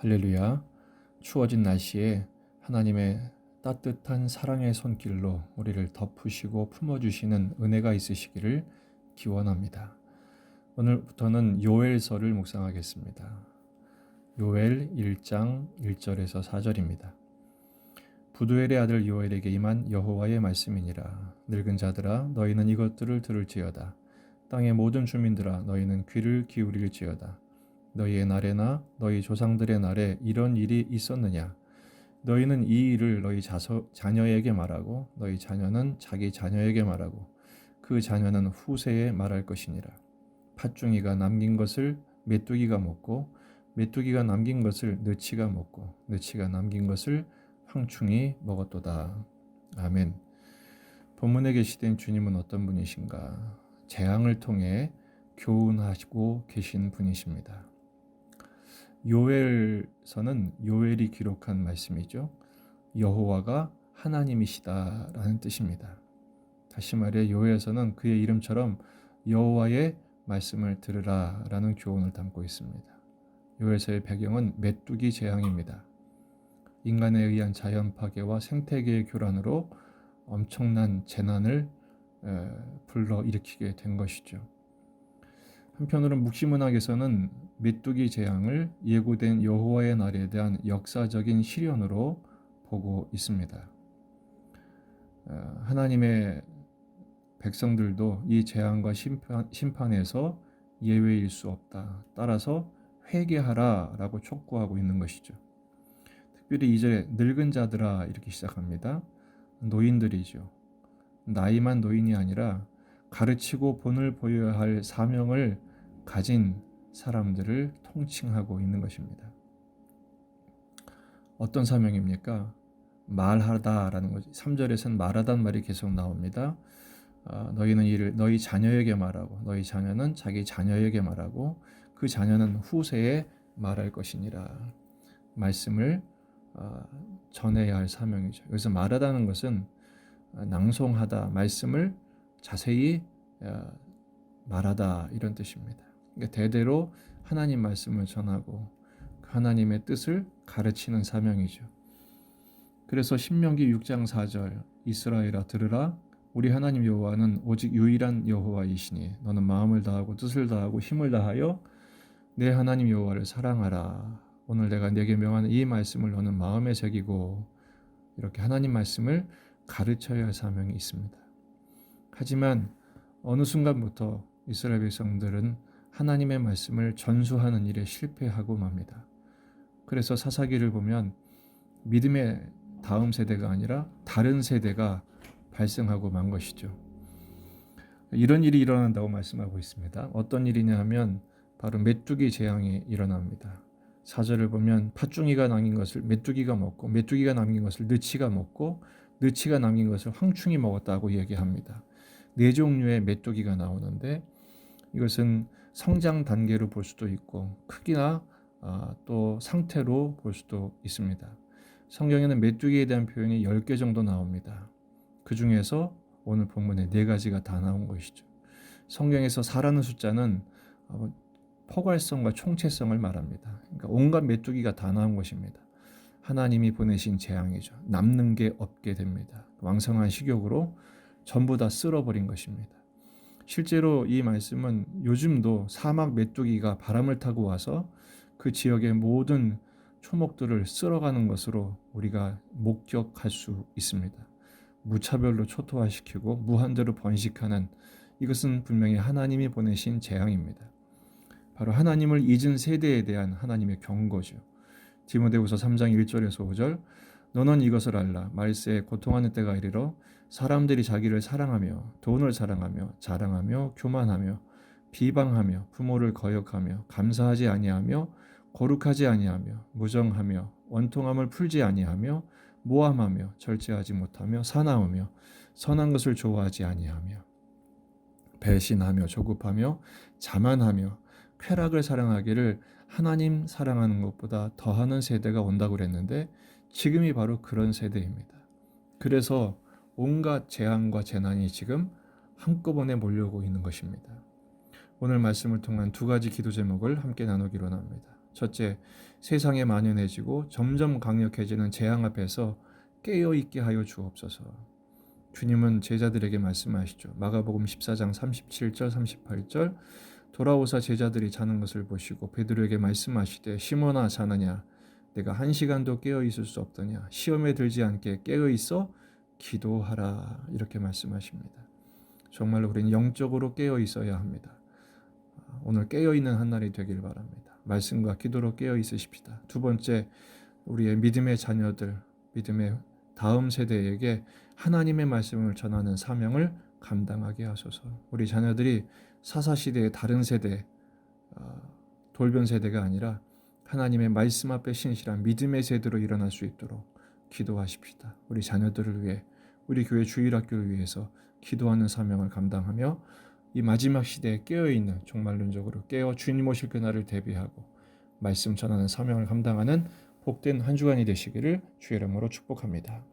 할렐루야. 추워진 날씨에 하나님의 따뜻한 사랑의 손길로 우리를 덮으시고 품어주시는 은혜가 있으시기를 기원합니다. 오늘부터는 요엘서를 묵상하겠습니다. 요엘 1장 1절에서 4절입니다. 부두엘의 아들 요엘에게 임한 여호와의 말씀이니라. 늙은 자들아 너희는 이것들을 들을지어다. 땅의 모든 주민들아 너희는 귀를 기울일지어다. 너희의 날에나 너희 조상들의 날에 이런 일이 있었느냐? 너희는 이 일을 너희 자녀에게 말하고 너희 자녀는 자기 자녀에게 말하고 그 자녀는 후세에 말할 것이니라. 팥중이가 남긴 것을 메뚜기가 먹고 메뚜기가 남긴 것을 느치가 먹고 느치가 남긴 것을 황충이 먹었도다. 아멘. 본문에 계시된 주님은 어떤 분이신가? 재앙을 통해 교훈하시고 계신 분이십니다. 요엘서는 요엘이 기록한 말씀이죠. 여호와가 하나님이시다라는 뜻입니다. 다시 말해 요엘서는 그의 이름처럼 여호와의 말씀을 들으라라는 교훈을 담고 있습니다. 요엘서의 배경은 메뚜기 재앙입니다. 인간에 의한 자연 파괴와 생태계의 교란으로 엄청난 재난을 불러일으키게 된 것이죠. 한편으로는 묵시문학에서는 메뚜기 재앙을 예고된 여호와의 날에 대한 역사적인 시련으로 보고 있습니다. 하나님의 백성들도 이 재앙과 심판에서 예외일 수 없다. 따라서 회개하라라고 촉구하고 있는 것이죠. 특별히 2절에 늙은 자들아 이렇게 시작합니다. 노인들이죠. 나이만 노인이 아니라 가르치고 본을 보여야 할 사명을 가진 사람들을 통칭하고 있는 것입니다. 어떤 사명입니까? 말하다라는 거지. 3절에서는 말하다는 말이 계속 나옵니다. 너희는 이를 너희 자녀에게 말하고 너희 자녀는 자기 자녀에게 말하고 그 자녀는 후세에 말할 것이니라. 말씀을 전해야 할 사명이죠. 여기서 말하다는 것은 낭송하다, 말씀을 자세히 말하다 이런 뜻입니다. 그러니까 대대로 하나님 말씀을 전하고 하나님의 뜻을 가르치는 사명이죠. 그래서 신명기 6장 4절 이스라엘아 들으라 우리 하나님 여호와는 오직 유일한 여호와이시니 너는 마음을 다하고 뜻을 다하고 힘을 다하여 내 하나님 여호와를 사랑하라. 오늘 내가 네게 명하는 이 말씀을 너는 마음에 새기고 이렇게 하나님 말씀을 가르쳐야 할 사명이 있습니다. 하지만 어느 순간부터 이스라엘 백성들은 하나님의 말씀을 전수하는 일에 실패하고 맙니다. 그래서 사사기를 보면 믿음의 다음 세대가 아니라 다른 세대가 발생하고 만 것이죠. 이런 일이 일어난다고 말씀하고 있습니다. 어떤 일이냐 하면 바로 메뚜기 재앙이 일어납니다. 4절을 보면 팥중이가 남긴 것을 메뚜기가 먹고 메뚜기가 남긴 것을 느치가 먹고 느치가 남긴 것을 황충이 먹었다고 얘기합니다. 4종류의 메뚜기가 나오는데 이것은 성장 단계로 볼 수도 있고 크기나 또 상태로 볼 수도 있습니다. 성경에는 메뚜기에 대한 표현이 10개 정도 나옵니다. 그 중에서 오늘 본문에 4가지가 다 나온 것이죠. 성경에서 4라는 숫자는 포괄성과 총체성을 말합니다. 그러니까 온갖 메뚜기가 다 나온 것입니다. 하나님이 보내신 재앙이죠. 남는 게 없게 됩니다. 왕성한 식욕으로 전부 다 쓸어버린 것입니다. 실제로 이 말씀은 요즘도 사막 메뚜기가 바람을 타고 와서 그 지역의 모든 초목들을 쓸어가는 것으로 우리가 목격할 수 있습니다. 무차별로 초토화시키고 무한대로 번식하는 이것은 분명히 하나님이 보내신 재앙입니다. 바로 하나님을 잊은 세대에 대한 하나님의 경고죠. 디모데후서 3장 1절에서 5절 너는 이것을 알라 말세에 고통하는 때가 이르러 사람들이 자기를 사랑하며 돈을 사랑하며 자랑하며 교만하며 비방하며 부모를 거역하며 감사하지 아니하며 거룩하지 아니하며 무정하며 원통함을 풀지 아니하며 모함하며 절제하지 못하며 사나우며 선한 것을 좋아하지 아니하며 배신하며 조급하며 자만하며 쾌락을 사랑하기를 하나님 사랑하는 것보다 더하는 세대가 온다고 그랬는데 지금이 바로 그런 세대입니다. 그래서 온갖 재앙과 재난이 지금 한꺼번에 몰려오고 있는 것입니다. 오늘 말씀을 통한 2가지 기도 제목을 함께 나누기로 합니다. 첫째, 세상에 만연해지고 점점 강력해지는 재앙 앞에서 깨어 있게 하여 주옵소서. 주님은 제자들에게 말씀하시죠. 마가복음 14장 37절 38절 돌아오사 제자들이 자는 것을 보시고 베드로에게 말씀하시되 시몬아 자느냐 내가 한 시간도 깨어 있을 수 없더냐 시험에 들지 않게 깨어 있어 기도하라 이렇게 말씀하십니다. 정말 우리는 영적으로 깨어 있어야 합니다. 오늘 깨어 있는 한 날이 되길 바랍니다. 말씀과 기도로 깨어 있으십시다. 두 번째, 우리의 믿음의 자녀들, 믿음의 다음 세대에게 하나님의 말씀을 전하는 사명을 감당하게 하소서. 우리 자녀들이 사사시대의 다른 세대, 돌변 세대가 아니라 하나님의 말씀 앞에 신실한 믿음의 세대로 일어날 수 있도록 기도하십시다. 우리 자녀들을 위해, 우리 교회 주일학교를 위해서 기도하는 사명을 감당하며 이 마지막 시대에 깨어있는, 종말론적으로 깨어 주님 오실 그날을 대비하고 말씀 전하는 사명을 감당하는 복된 한 주간이 되시기를 주의 이름으로 축복합니다.